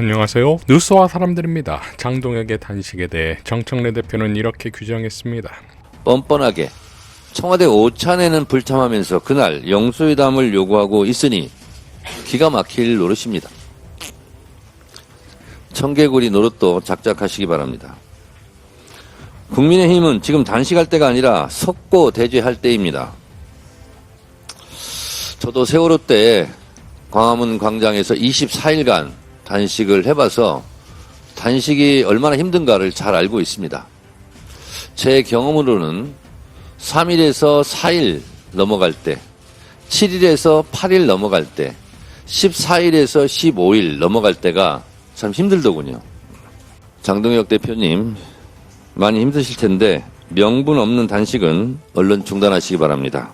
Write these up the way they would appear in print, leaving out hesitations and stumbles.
안녕하세요. 뉴스와 사람들입니다. 장동혁의 단식에 대해 정청래 대표는 이렇게 규정했습니다. 뻔뻔하게 청와대 오찬에는 불참하면서 그날 영수회담을 요구하고 있으니 기가 막힐 노릇입니다. 청개구리 노릇도 작작하시기 바랍니다. 국민의힘은 지금 단식할 때가 아니라 석고 대죄할 때입니다. 저도 세월호 때 광화문 광장에서 24일간 단식을 해봐서 단식이 얼마나 힘든가를 잘 알고 있습니다. 제 경험으로는 3일에서 4일 넘어갈 때, 7일에서 8일 넘어갈 때, 14일에서 15일 넘어갈 때가 참 힘들더군요. 장동혁 대표님 많이 힘드실 텐데 명분 없는 단식은 얼른 중단하시기 바랍니다.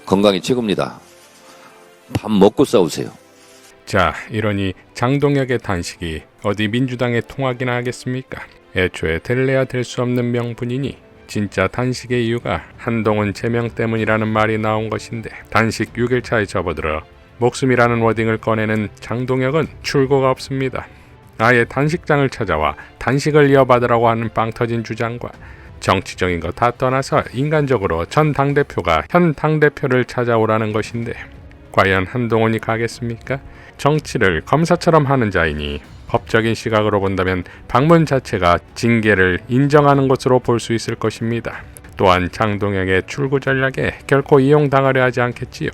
건강이 최고입니다. 밥 먹고 싸우세요. 자, 이러니 장동혁의 단식이 어디 민주당의 통합이나 하겠습니까? 애초에 될래야 될 수 없는 명분이니 진짜 단식의 이유가 한동훈 제명 때문이라는 말이 나온 것인데 단식 6일차에 접어들어 목숨이라는 워딩을 꺼내는 장동혁은 출구가 없습니다. 아예 단식장을 찾아와 단식을 이어받으라고 하는 빵터진 주장과 정치적인 거 다 떠나서 인간적으로 전 당대표가 현 당대표를 찾아오라는 것인데 과연 한동훈이 가겠습니까? 정치를 검사처럼 하는 자이니 법적인 시각으로 본다면 방문 자체가 징계를 인정하는 것으로 볼 수 있을 것입니다. 또한 장동혁의 출구 전략에 결코 이용당하려 하지 않겠지요.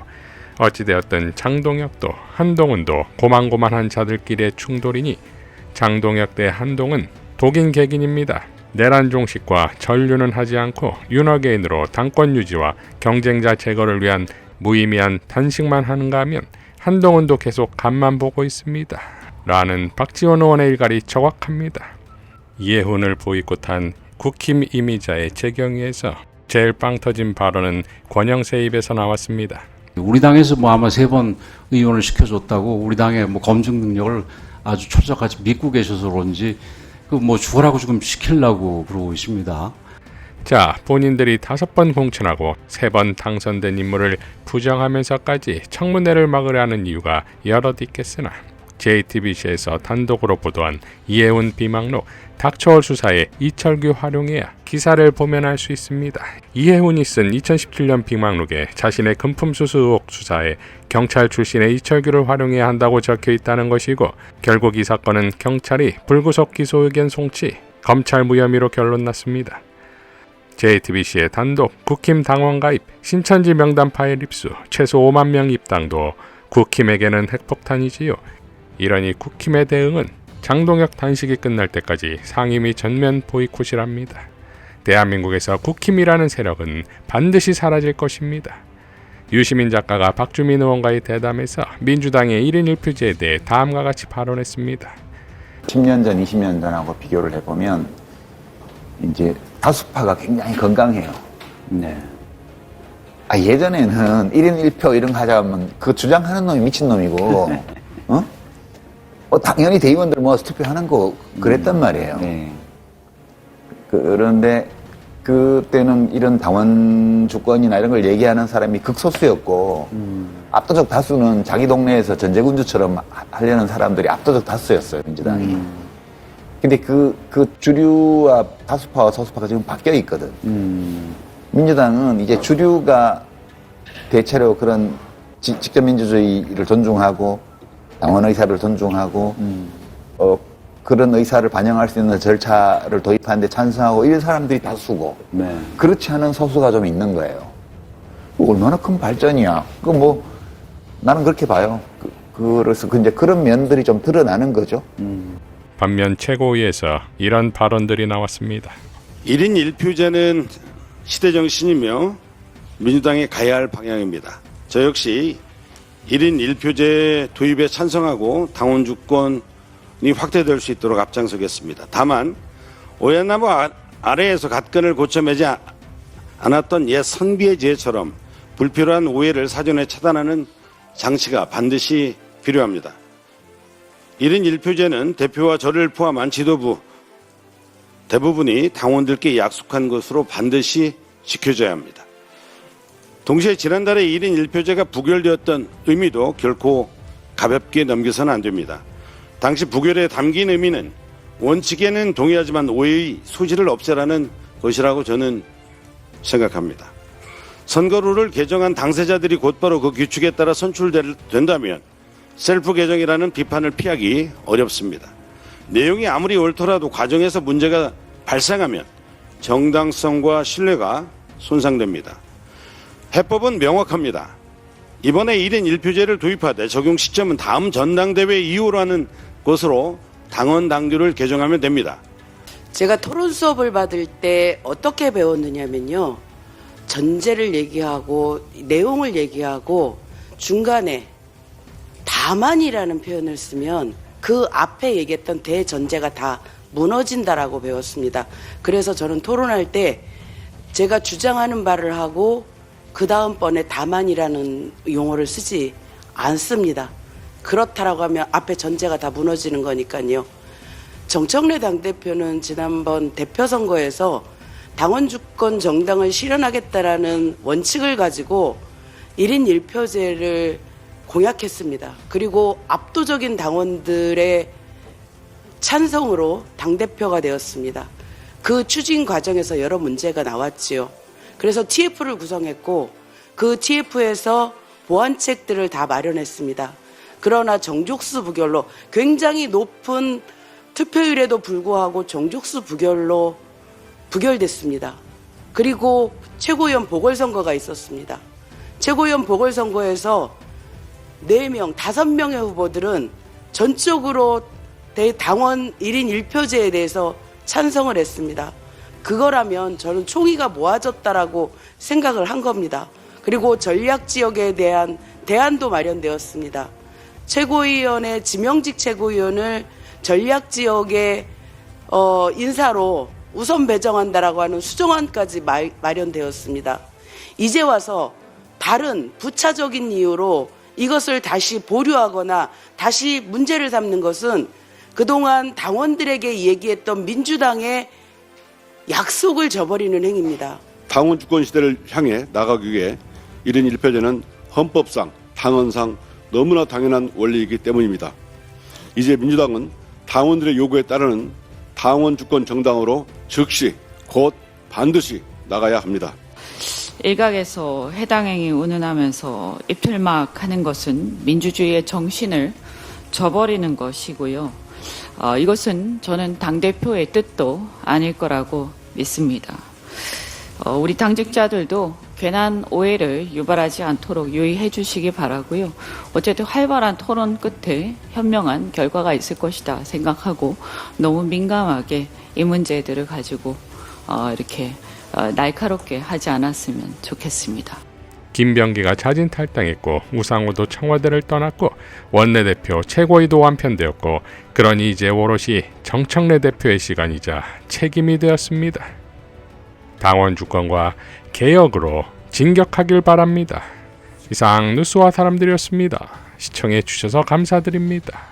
어찌되었든 장동혁도 한동훈도 고만고만한 자들끼리의 충돌이니 장동혁 대 한동훈 독인 객인입니다. 내란 종식과 전류는 하지 않고 윤어게인으로 당권 유지와 경쟁자 제거를 위한 무의미한 단식만 하는가 하면 한동훈도 계속 간만 보고 있습니다. 라는 박지원 의원의 일갈이 정확합니다. 이해훈을 보이콧한 국힘 이미자의 재경위에서 제일 빵 터진 발언은 권영세 입에서 나왔습니다. 우리 당에서 아마 3번 의원을 시켜줬다고 우리 당의 검증 능력을 아주 철저하게 믿고 계셔서 그런지 죽으라고 지금 시키려고 그러고 있습니다. 자, 본인들이 5번 공천하고 3번 당선된 인물을 부정하면서까지 청문회를 막으려 하는 이유가 여럿 있겠으나 JTBC에서 단독으로 보도한 이해훈 비망록 닥쳐올 수사에 이철규 활용해야 기사를 보면 알 수 있습니다. 이해훈이 쓴 2017년 비망록에 자신의 금품수수 의혹 수사에 경찰 출신의 이철규를 활용해야 한다고 적혀 있다는 것이고 결국 이 사건은 경찰이 불구속 기소 의견 송치, 검찰 무혐의로 결론 났습니다. JTBC의 단독 국힘 당원 가입, 신천지 명단 파일 입수, 최소 5만 명 입당도 국힘에게는 핵폭탄이지요. 이러니 국힘의 대응은 장동혁 단식이 끝날 때까지 상임 및 전면 보이콧이랍니다. 대한민국에서 국힘이라는 세력은 반드시 사라질 것입니다. 유시민 작가가 박주민 의원과의 대담에서 민주당의 1인 1표제에 대해 다음과 같이 발언했습니다. 10년 전, 20년 전하고 비교를 해보면 이제 다수파가 굉장히 건강해요. 네. 예전에는 1인 1표 이런 거 하자면 그 주장하는 놈이 미친놈이고 당연히 대의원들 모아서 투표하는 거 그랬단 말이에요. 네. 그런데 그때는 이런 당원 주권이나 이런 걸 얘기하는 사람이 극소수였고 압도적 다수는 자기 동네에서 전제군주처럼 하려는 사람들이 압도적 다수였어요, 민주당이. 근데 그 주류와 다수파와 소수파가 지금 바뀌어 있거든. 민주당은 이제 주류가 대체로 그런 직접 민주주의를 존중하고 당원 의사를 존중하고 그런 의사를 반영할 수 있는 절차를 도입하는데 찬성하고 이런 사람들이 다수고 네. 그렇지 않은 소수가 좀 있는 거예요. 얼마나 큰 발전이야. 나는 그렇게 봐요. 그래서 이제 그런 면들이 좀 드러나는 거죠. 반면 최고위에서 이런 발언들이 나왔습니다. 1인 1표제는 시대정신이며 민주당이 가야 할 방향입니다. 저 역시 1인 1표제 도입에 찬성하고 당원 주권이 확대될 수 있도록 앞장서겠습니다. 다만 오얏나무 아래에서 갓근을 고쳐매지 않았던 옛 선비의 지혜처럼 불필요한 오해를 사전에 차단하는 장치가 반드시 필요합니다. 1인 1표제는 대표와 저를 포함한 지도부 대부분이 당원들께 약속한 것으로 반드시 지켜져야 합니다. 동시에 지난달에 1인 1표제가 부결되었던 의미도 결코 가볍게 넘겨서는 안 됩니다. 당시 부결에 담긴 의미는 원칙에는 동의하지만 오해의 소지를 없애라는 것이라고 저는 생각합니다. 선거룰을 개정한 당사자들이 곧바로 그 규칙에 따라 선출된다면 셀프 개정이라는 비판을 피하기 어렵습니다. 내용이 아무리 옳더라도 과정에서 문제가 발생하면 정당성과 신뢰가 손상됩니다. 해법은 명확합니다. 이번에 1인 1표제를 도입하되 적용 시점은 다음 전당대회 이후로 하는 것으로 당원 당규를 개정하면 됩니다. 제가 토론 수업을 받을 때 어떻게 배웠느냐면요. 전제를 얘기하고 내용을 얘기하고 중간에 다만이라는 표현을 쓰면 그 앞에 얘기했던 대전제가 다 무너진다라고 배웠습니다. 그래서 저는 토론할 때 제가 주장하는 바를 하고 그 다음번에 다만이라는 용어를 쓰지 않습니다. 그렇다라고 하면 앞에 전제가 다 무너지는 거니까요. 정청래 당대표는 지난번 대표 선거에서 당원 주권 정당을 실현하겠다라는 원칙을 가지고 1인 1표제를 공약했습니다. 그리고 압도적인 당원들의 찬성으로 당대표가 되었습니다. 그 추진 과정에서 여러 문제가 나왔지요. 그래서 TF를 구성했고 그 TF에서 보완책들을 다 마련했습니다. 그러나 정족수 부결로 굉장히 높은 투표율에도 불구하고 정족수 부결로 부결됐습니다. 그리고 최고위원 보궐선거가 있었습니다. 최고위원 보궐선거에서 4명, 5명의 후보들은 전적으로 당원 1인 1표제에 대해서 찬성을 했습니다. 그거라면 저는 총의가 모아졌다라고 생각을 한 겁니다. 그리고 전략지역에 대한 대안도 마련되었습니다. 최고위원의 지명직 최고위원을 전략지역의 인사로 우선 배정한다라고 하는 수정안까지 마련되었습니다. 이제 와서 다른 부차적인 이유로 이것을 다시 보류하거나 다시 문제를 삼는 것은 그동안 당원들에게 얘기했던 민주당의 약속을 저버리는 행위입니다. 당원 주권 시대를 향해 나가기 위해 1인 1표제는 헌법상, 당헌상 너무나 당연한 원리이기 때문입니다. 이제 민주당은 당원들의 요구에 따르는 당원 주권 정당으로 즉시 곧 반드시 나가야 합니다. 일각에서 해당 행위 운운하면서 입틀막 하는 것은 민주주의의 정신을 저버리는 것이고요. 이것은 저는 당대표의 뜻도 아닐 거라고 믿습니다. 우리 당직자들도 괜한 오해를 유발하지 않도록 유의해 주시기 바라고요. 어쨌든 활발한 토론 끝에 현명한 결과가 있을 것이다 생각하고 너무 민감하게 이 문제들을 가지고 이렇게 날카롭게 하지 않았으면 좋겠습니다. 김병기가 자진 탈당했고 우상호도 청와대를 떠났고 원내대표 최고위도 완편되었고 그러니 이제 오롯이 정청래 대표의 시간이자 책임이 되었습니다. 당원 주권과 개혁으로 진격하길 바랍니다. 이상 뉴스와 사람들이었습니다. 시청해 주셔서 감사드립니다.